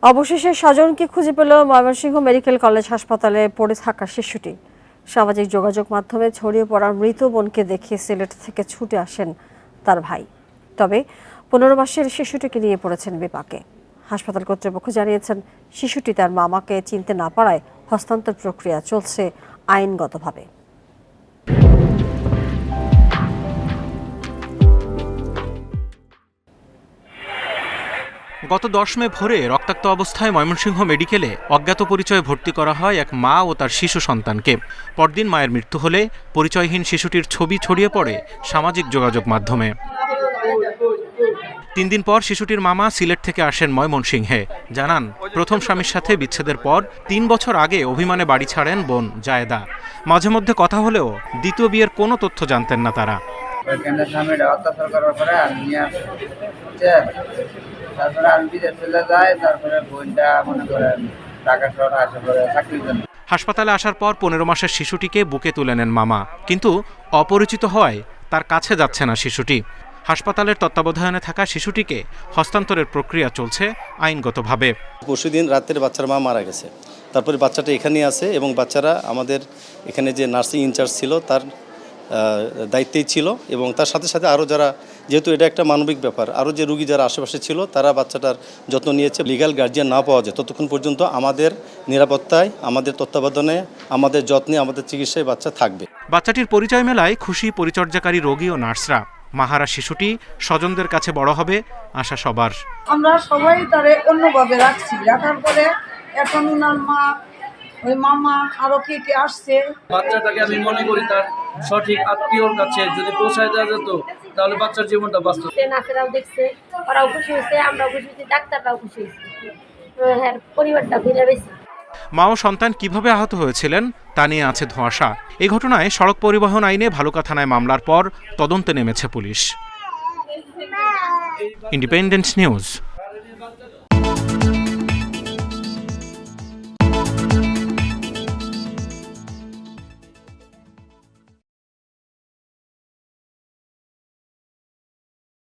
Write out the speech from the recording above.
অবশেষে স্বজনকে খুঁজে পেল ময়মনসিংহ মেডিকেল কলেজ হাসপাতালে পড়ে থাকা শিশুটি। সামাজিক যোগাযোগ মাধ্যমে ছড়িয়ে পড়া মৃত বোনকে দেখে সিলেট থেকে ছুটে আসেন তার ভাই। তবে 15 মাসের শিশুটিকে নিয়ে পড়েছেন বিপাকে। হাসপাতাল কর্তৃপক্ষ জানিয়েছেন, শিশুটি তার মামাকে চিনতে না পারায় হস্তান্তর প্রক্রিয়া চলছে আইনগতভাবে। গত 10 মে ভোরে রক্তাক্ত অবস্থায় ময়মনসিংহ মেডিকেলে অজ্ঞাত পরিচয়ে ভর্তি করা হয় এক মা ও তার শিশু সন্তানকে। পরদিন মায়ের মৃত্যু হলে পরিচয়হীন শিশুটির ছবি ছড়িয়ে পড়ে সামাজিক যোগাযোগ মাধ্যমে। 3 দিন পর শিশুটির মামা সিলেট থেকে আসেন ময়মনসিংহে। জানান, প্রথম স্বামীর সাথে বিচ্ছেদের পর 3 বছর আগে অভিমানে বাড়ি ছাড়েন বোন জায়েদা। মাঝে মধ্যে কথা হলেও দ্বিতীয় বিয়ের কোনো তথ্য জানতেন না তারা। তারপরে আমি বিদেশ চলে যাই, তারপরে বোনটা মনে করেন ঢাকা শহরে আসে পরে চাকরির জন্য। হাসপাতালে আসার পর 15 মাসের শিশুটিকে বুকে তুলে নেন মামা, কিন্তু অপরিচিত হওয়ায় তার কাছে যাচ্ছে না শিশুটি। হাসপাতালের তত্ত্বাবধানে থাকা শিশুটিকে হস্তান্তরের প্রক্রিয়া চলছে আইনগতভাবে। পরশুদিন রাতের বাচ্চার মা মারা গেছে, তারপরে বাচ্চাটা এখানেই আছে এবং বাচ্চারা আমাদের এখানে যে নার্সিং ইনচার্জ ছিল তার দায়িত্বেই ছিল এবং তার সাথে সাথে আরও যারা, যেহেতু এটা একটা মানবিক ব্যাপার, আরও যে রুগী যারা আশেপাশে ছিল তারা বাচ্চাটার যত্ন নিয়েছে। লিগ্যাল গার্জিয়ান না পাওয়া যায় ততক্ষণ পর্যন্ত আমাদের নিরাপত্তায়, আমাদের তত্ত্বাবধানে, আমাদের যত্নে, আমাদের চিকিৎসায় বাচ্চা থাকবে। বাচ্চাটির পরিচয় মেলায় খুশি পরিচর্যাকারী রোগী ও নার্সরা। মাহারা শিশুটি স্বজনদের কাছে বড় হবে আশা সবার। আমরা সবাই তারে অন্যভাবে রাখার পরে এখন উনার মা, ওই মামা আরো কে আসছে। বাচ্চাটাকে আমি মনে করি তার সঠিক আত্মীয়র কাছে যদি পৌঁছায় দেওয়া যেত তাহলে বাচ্চার জীবনটা বাঁচত। নার্সেরাও দেখছে, ওরাও খুশি হয়েছে, আমরাও খুশি হয়েছি, ডাক্তাররাও খুশি হয়েছে, হ্যাঁ পরিবারটা ঘুরে বেশি। মা ও সন্তান কিভাবে আহত হয়েছিলেন তা নিয়ে আছে ধোঁয়াশা। এই ঘটনায় সড়ক পরিবহন আইনে ভালুকা থানায় মামলার পর তদন্তে নেমেছে পুলিশ। Independent news.